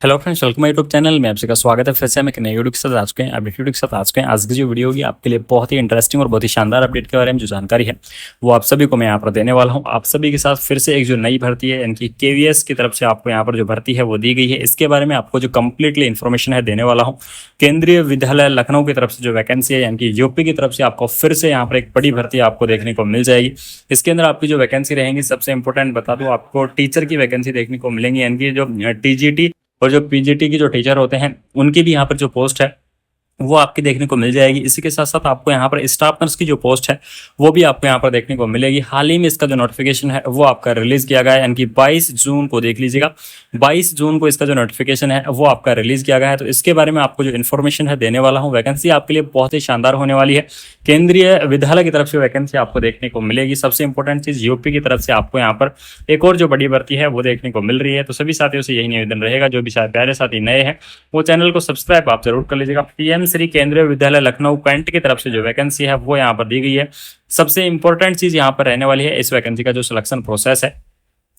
Hello friends, welcome YouTube channel में आप सभी का स्वागत है। फिर से हम एक नए वीडियो के साथ आ चुके हैं। अपडेट वीडियो के साथ आ चुके हैं। आज की जो वीडियो होगी आपके लिए बहुत ही इंटरेस्टिंग और बहुत ही शानदार अपडेट के बारे में जो जानकारी है वो आप सभी को मैं यहाँ पर देने वाला हूँ। आप सभी के साथ फिर से एक जो नई भर्ती है यानी कि केवीएस की तरफ से आपको यहाँ पर जो भर्ती है वो दी गई है। इसके बारे में आपको जो कंप्लीटली इन्फॉर्मेशन है देने वाला हूँ। केंद्रीय विद्यालय लखनऊ की तरफ से जो वैकेंसी है यानी कि यूपी की तरफ से आपको फिर से यहाँ पर एक बड़ी भर्ती आपको देखने को मिल जाएगी। इसके अंदर आपकी जो वैकेंसी रहेंगी, सबसे इंपॉर्टेंट बता दूं, आपको टीचर की वैकेंसी देखने को मिलेंगी यानी कि जो टीजीटी और जो पीजीटी की जो टीचर होते हैं उनकी भी यहाँ पर जो पोस्ट है वो आपकी देखने को मिल जाएगी। इसी के साथ साथ आपको यहाँ पर स्टाफ नर्स की जो पोस्ट है वो भी आपको यहाँ पर देखने को मिलेगी। हाल ही में इसका जो नोटिफिकेशन है वो आपका रिलीज किया गया है यानी कि 22 जून को देख लीजिएगा। 22 जून को इसका जो नोटिफिकेशन है वो आपका रिलीज किया गया है। तो इसके बारे में आपको जो इन्फॉर्मेशन है देने वाला हूँ। वैकेंसी आपके लिए बहुत ही शानदार होने वाली है। केंद्रीय विद्यालय की तरफ से वैकेंसी आपको देखने को मिलेगी। सबसे इंपॉर्टेंट चीज, यूपी की तरफ से आपको यहाँ पर एक और जो बड़ी भर्ती है वो देखने को मिल रही है। तो सभी साथियों से यही निवेदन रहेगा, जो भी प्यारे साथी नए हैं वो चैनल को सब्सक्राइब आप जरूर कर लीजिएगा। पीएम श्री केंद्रीय विद्यालय लखनऊ कैंट की तरफ से जो वैकेंसी है वो यहाँ पर दी गई है। सबसे इंपॉर्टेंट चीज यहाँ पर रहने वाली है, इस वैकेंसी का जो सिलेक्शन प्रोसेस है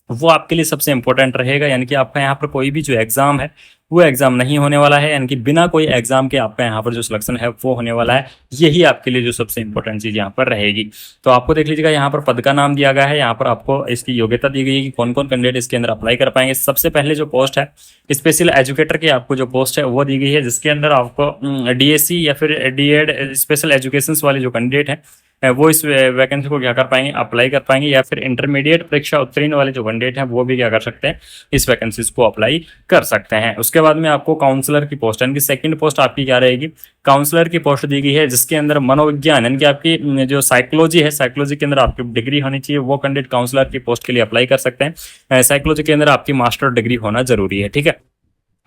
वो आपके लिए सबसे इंपॉर्टेंट रहेगा। यानी कि आपका यहाँ पर कोई भी जो एग्जाम है वो एग्जाम नहीं होने वाला है, यानी कि बिना कोई एग्जाम के आपका यहाँ पर जो सिलेक्शन है वो होने वाला है। यही आपके लिए जो सबसे इंपॉर्टेंट चीज यहाँ पर रहेगी। तो आपको देख लीजिएगा, यहाँ पर पद का नाम दिया गया है, यहाँ पर आपको इसकी योग्यता दी गई है कि कौन कौन कैंडिडेट इसके अंदर अप्लाई कर पाएंगे। सबसे पहले जो पोस्ट है स्पेशल एजुकेटर की आपको जो पोस्ट है वो दी गई है, जिसके अंदर आपको डीएससी या फिर डीएड स्पेशल एजुकेशन वाले जो कैंडिडेट हैं वो इस वैकेंसी को क्या कर पाएंगे, अप्लाई कर पाएंगे। या फिर इंटरमीडिएट परीक्षा उत्तीर्ण वाले जो कैंडिडेट हैं वो भी क्या कर सकते हैं, इस वैकेंसीज को अप्लाई कर सकते हैं। उसके बाद में आपको काउंसलर की पोस्ट यानी कि सेकंड पोस्ट आपकी क्या रहेगी, काउंसलर की पोस्ट दी गई है, जिसके अंदर मनोविज्ञान यानी कि आपकी जो साइकोलॉजी है, साइकोलॉजी के अंदर आपकी डिग्री होनी चाहिए। वो कैंडिडेट काउंसलर की पोस्ट के लिए अप्लाई कर सकते हैं। साइकोलॉजी के अंदर आपकी मास्टर डिग्री होना जरूरी है, ठीक है।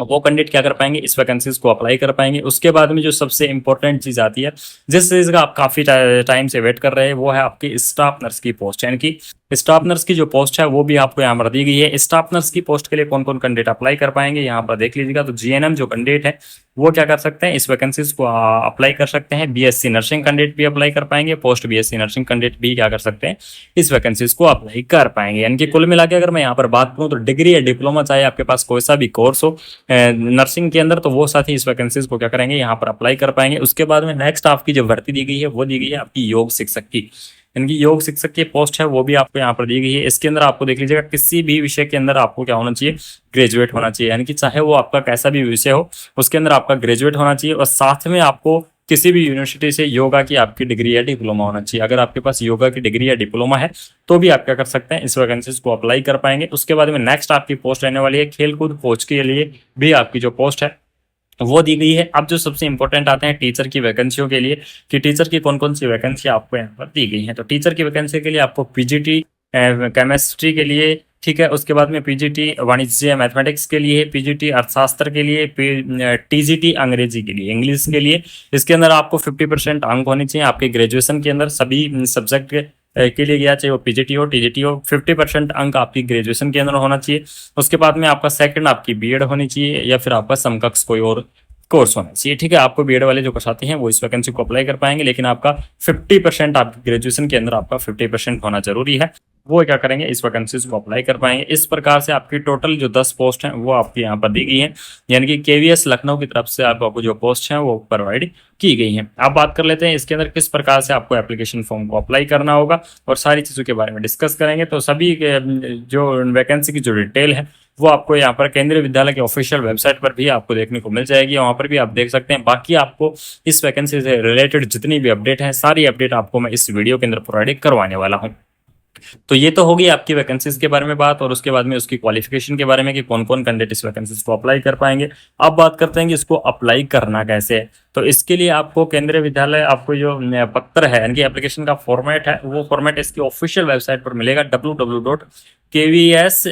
वो कैंडिडेट क्या कर पाएंगे, इस वैकेंसीज को अप्लाई कर पाएंगे। उसके बाद में जो सबसे इंपॉर्टेंट चीज आती है, जिस चीज का आप काफी टाइम से वेट कर रहे हैं, वो है आपकी स्टाफ नर्स की पोस्ट। यानी कि स्टाफ नर्स की जो पोस्ट है वो भी आपको यहाँ पर दी गई है। स्टाफ नर्स की पोस्ट के लिए कौन कौन कैंडिडेट अप्लाई कर पाएंगे यहाँ पर देख लीजिएगा। तो जीएनएम जो कैंडिडेट है वो क्या कर सकते हैं, इस वैकेंसीज को अप्लाई कर सकते हैं। बीएससी नर्सिंग कैंडिडेट भी अप्लाई कर पाएंगे, पोस्ट बीएससी नर्सिंग कैंडिडेट भी क्या कर सकते हैं, इस वैकेंसीज को अप्लाई कर पाएंगे। यानी कि कुल मिला के अगर मैं यहाँ पर बात करूँ तो डिग्री या डिप्लोमा, चाहे आपके पास कोई सा भी कोर्स हो नर्सिंग के अंदर, तो वो साथ ही इस वैकेंसीज को क्या करेंगे, यहाँ पर अप्लाई कर पाएंगे। उसके बाद में नेक्स्ट आपकी जो भर्ती दी गई है वो दी गई है आपकी योग शिक्षक की। यानी कि योग शिक्षक की पोस्ट है वो भी आपको यहाँ पर दी गई है। इसके अंदर आपको देख लीजिएगा, किसी भी विषय के अंदर आपको क्या होना चाहिए, ग्रेजुएट होना चाहिए। यानी कि चाहे वो आपका कैसा भी विषय हो उसके अंदर आपका ग्रेजुएट होना चाहिए, और साथ में आपको किसी भी यूनिवर्सिटी से योगा की आपकी डिग्री या डिप्लोमा होना चाहिए। अगर आपके पास योगा की डिग्री या डिप्लोमा है तो भी आप क्या कर सकते हैं, इस वैकेंसीज को अप्लाई कर पाएंगे। उसके बाद में नेक्स्ट आपकी पोस्ट रहने वाली है खेलकूद कोच के लिए भी आपकी जो पोस्ट है वो दी गई है। अब जो सबसे इंपॉर्टेंट आते हैं टीचर की वैकेंसियों के लिए, कि टीचर की कौन कौन सी वैकेंसी आपको यहाँ पर दी गई है। तो टीचर की वैकेंसी के लिए आपको पीजीटी केमिस्ट्री के लिए, ठीक है। उसके बाद में पीजीटी वाणिज्य मैथमेटिक्स के लिए, पीजीटी अर्थशास्त्र के लिए, टीजीटी अंग्रेजी के लिए, इंग्लिश के लिए। इसके अंदर आपको 50% अंक होने चाहिए आपके ग्रेजुएशन के अंदर सभी सब्जेक्ट के लिए गया, चाहे वो पीजीटी हो टीजीटी हो। 50% अंक आपकी ग्रेजुएशन के अंदर होना चाहिए। उसके बाद में आपका सेकंड आपकी बीएड होनी चाहिए, या फिर आपका समकक्ष कोई और कोर्स होना चाहिए, ठीक है। आपको बीएड वाले जो चाहते हैं वो इस वैकेंसी को अप्लाई कर पाएंगे, लेकिन आपका 50% आपकी ग्रेजुएशन के अंदर आपका 50% होना जरूरी है। वो क्या करेंगे, इस वैकेंसीज को अप्लाई कर पाएंगे। इस प्रकार से आपकी टोटल जो 10 पोस्ट हैं वो आपकी यहाँ पर दी गई हैं। यानी कि केवीएस लखनऊ की तरफ से आपको जो पोस्ट हैं वो प्रोवाइड की गई हैं। अब बात कर लेते हैं इसके अंदर किस प्रकार से आपको एप्लीकेशन फॉर्म को अप्लाई करना होगा, और सारी चीज़ों के बारे में डिस्कस करेंगे। तो सभी जो वैकेंसी की जो डिटेल है वो आपको यहाँ पर केंद्रीय विद्यालय के ऑफिशियल वेबसाइट पर भी आपको देखने को मिल जाएगी, वहाँ पर भी आप देख सकते हैं। बाकी आपको इस वैकेंसी से रिलेटेड जितनी भी अपडेट है, सारी अपडेट आपको मैं इस वीडियो के अंदर प्रोवाइड करवाने वाला हूँ। तो ये तो होगी आपकी वैकेंसीज के बारे में बात, और उसके बाद में उसकी क्वालिफिकेशन के बारे में कि कौन कौन कैंडिडेट इस वैकेंसीज को अप्लाई कर पाएंगे। अब बात करते हैं कि इसको अप्लाई करना कैसे है। तो इसके लिए आपको केंद्रीय विद्यालय आपको जो पत्र है यानी कि एप्लीकेशन का फॉर्मेट है वो फॉर्मेट इसकी ऑफिशियल वेबसाइट पर मिलेगा, www.kvs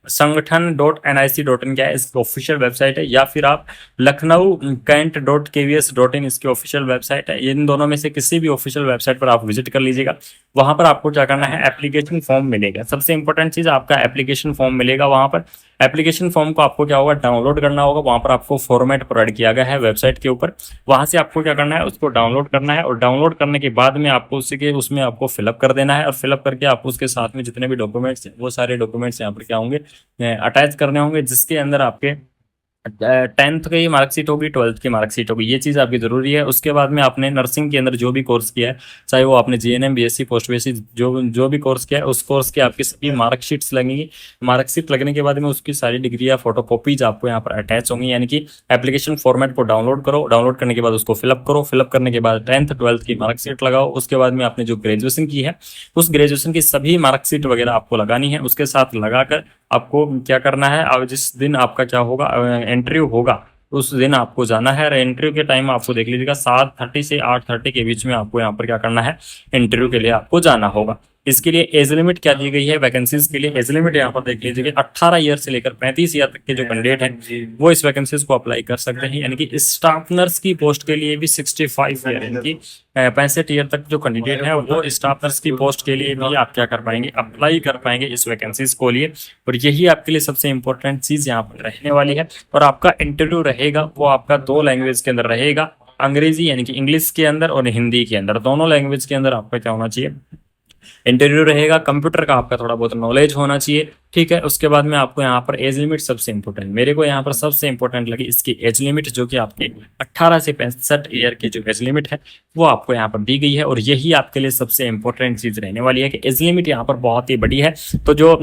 संगठन.nic.in क्या है इसकी ऑफिशियल वेबसाइट है, या फिर आप लखनऊ कैंट.kvs.in इसकी ऑफिशियल वेबसाइट है। इन दोनों में से किसी भी ऑफिशियल वेबसाइट पर आप विजिट कर लीजिएगा। वहां पर आपको क्या करना है, एप्लीकेशन फॉर्म मिलेगा। सबसे इंपॉर्टेंट चीज आपका एप्लीकेशन फॉर्म मिलेगा। वहां पर एप्लीकेशन फॉर्म को आपको क्या होगा, डाउनलोड करना होगा। वहां पर आपको फॉर्मेट प्रोवाइड किया गया है वेबसाइट के ऊपर, वहां से आपको क्या करना है, उसको डाउनलोड करना है। और डाउनलोड करने के बाद में आपको उसमें आपको फिलअप कर देना है, और फिलअप करके आप उसके साथ में जितने भी डॉक्यूमेंट्स हैं वो सारे डॉक्यूमेंट्स यहाँ पर क्या होंगे, अटैच करने होंगे, जिसके अंदर आपके 10th की मार्कशीट होगी, 12th की मार्कशीट होगी, ये चीज़ आपकी ज़रूरी है। उसके बाद में आपने नर्सिंग के अंदर जो भी कोर्स किया है, चाहे वो आपने जीएनएम बीएससी पोस्ट बीएससी जो जो भी कोर्स किया है, उस कोर्स की आपकी सभी मार्कशीट्स लगेंगी। मार्कशीट लगने के बाद में उसकी सारी डिग्री या फोटो कॉपीज आपको यहाँ पर अटैच होंगी, यानी कि एप्लीकेशन फॉर्मेट को डाउनलोड करो, डाउनलोड करने के बाद उसको फिलअप करो, फिलअप करने के बाद 10th 12th की मार्कशीट लगाओ। उसके बाद में आपने जो ग्रेजुएशन की है उस ग्रेजुएशन की सभी मार्कशीट वगैरह आपको लगानी है। उसके साथ लगाकर आपको क्या करना है, अब जिस दिन आपका क्या होगा, इंटरव्यू होगा, उस दिन आपको जाना है। इंटरव्यू के टाइम आपको देख लीजिएगा 7:30 से 8:30 के बीच में आपको यहाँ पर क्या करना है, इंटरव्यू के लिए आपको जाना होगा। इसके लिए एज लिमिट क्या दी गई है वैकेंसीज के लिए, एज लिमिट यहाँ पर देख लीजिए 18 ईयर से लेकर 35 ईयर तक के जो कैंडिडेट हैं वो इस वैकेंसीज को अप्लाई कर सकते हैं। यानी कि स्टाफ नर्स की पोस्ट के लिए भी 65 ईयर, यानी कि 65 ईयर तक जो कैंडिडेट है वो स्टाफ नर्स की पोस्ट के लिए भी आप क्या कर पाएंगे, अप्लाई कर पाएंगे इस वैकेंसीज को लिए। और यही आपके लिए सबसे इंपॉर्टेंट चीज यहाँ पर रहने वाली है। और आपका इंटरव्यू रहेगा वो आपका 2 लैंग्वेज के अंदर रहेगा, अंग्रेजी यानी कि इंग्लिश के अंदर और हिंदी के अंदर, दोनों लैंग्वेज के अंदर आपका क्या होना चाहिए, इंटरव्यू रहेगा। कंप्यूटर का आपका थोड़ा बहुत नॉलेज होना चाहिए, ठीक है। उसके बाद में आपको यहाँ पर एज लिमिट सबसे इंपॉर्टेंट, मेरे को यहाँ पर सबसे इंपॉर्टेंट लगी इसकी एज लिमिट, जो कि आपके 18 से 65 ईयर की जो एज लिमिट है वो आपको यहाँ पर दी गई है। और यही आपके लिए सबसे इंपॉर्टेंट चीज रहने वाली है कि एज लिमिट यहाँ पर बहुत ही बड़ी है। तो जो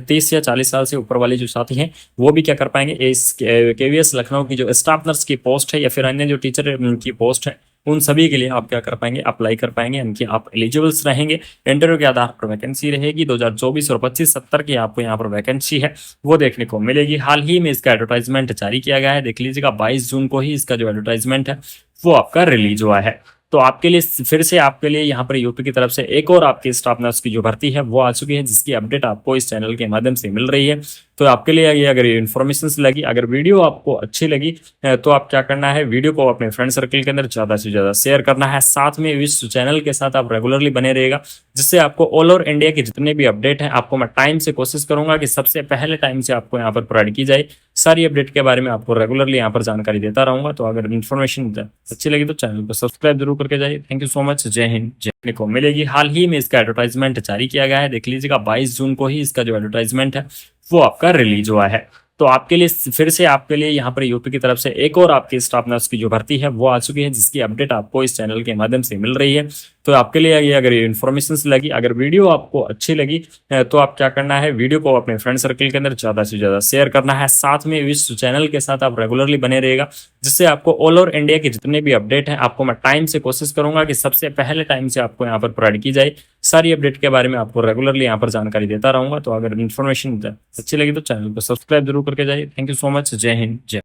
30 या 40 साल से ऊपर वाले जो साथी हैं वो भी क्या कर पाएंगे, इस केवीएस लखनऊ की जो स्टाफ नर्स की पोस्ट है या फिर अन्य जो टीचर की पोस्ट है उन सभी के लिए आप क्या कर पाएंगे, अप्लाई कर पाएंगे, यानी कि आप एलिजिबल्स रहेंगे। इंटरव्यू के आधार पर वैकेंसी रहेगी। 2024 और 25 70 की आपको यहाँ पर वैकेंसी है वो देखने को मिलेगी। हाल ही में इसका एडवर्टाइजमेंट जारी किया गया है, देख लीजिएगा 22 जून को ही इसका जो एडवर्टाइजमेंट है वो आपका रिलीज हुआ है। तो आपके लिए फिर से आपके लिए यहाँ पर यूपी की तरफ से एक और आपकी स्टाफ नर्स की जो भर्ती है वो आ चुकी है, जिसकी अपडेट आपको इस चैनल के माध्यम से मिल रही है। तो आपके लिए ये अगर इन्फॉर्मेशन लगी, अगर वीडियो आपको अच्छी लगी तो आप क्या करना है, वीडियो को अपने फ्रेंड सर्कल के अंदर ज़्यादा से ज़्यादा शेयर करना है। साथ में इस चैनल के साथ आप रेगुलरली बने रहेगा, जिससे आपको ऑल ओवर इंडिया के जितने भी अपडेट हैं आपको मैं टाइम से कोशिश करूंगा कि सबसे पहले टाइम से आपको यहाँ पर प्रोवाइड की जाए। सारी अपडेट के बारे में आपको रेगुलरली यहाँ पर जानकारी देता रहूंगा। तो अगर इन्फॉर्मेशन अच्छी लगी तो चैनल को सब्सक्राइब जरूर करके जाइए। Thank you so much. जय हिंद। जय को मिलेगी। हाल ही में इसका एडवर्टाइजमेंट जारी किया गया है, देख लीजिएगा 22 जून को ही इसका जो एडवर्टाइजमेंट है वो आपका रिलीज हुआ है। तो आपके लिए फिर से आपके लिए यहाँ पर यूपी की तरफ से एक और आपकी स्टाफ नर्स की जो भर्ती है वो आ चुकी है, जिसकी अपडेट आपको इस चैनल के माध्यम से मिल रही है। तो आपके लिए ये अगर इन्फॉर्मेशन लगी, अगर वीडियो आपको अच्छी लगी तो आप क्या करना है, वीडियो को अपने फ्रेंड सर्कल के अंदर ज़्यादा से ज़्यादा शेयर करना है। साथ में इस चैनल के साथ आप रेगुलरली बने रहेगा, जिससे आपको ऑल ओवर इंडिया के जितने भी अपडेट हैं आपको मैं टाइम से कोशिश करूंगा कि सबसे पहले टाइम से आपको यहाँ पर प्रोवाइड की जाए। सारी अपडेट के बारे में आपको रेगुलरली यहाँ पर जानकारी देता रहूंगा। तो अगर इन्फॉर्मेशन अच्छी लगी तो चैनल को सब्सक्राइब जरूर करके जाइए। Thank you so much. जय हिंद। जय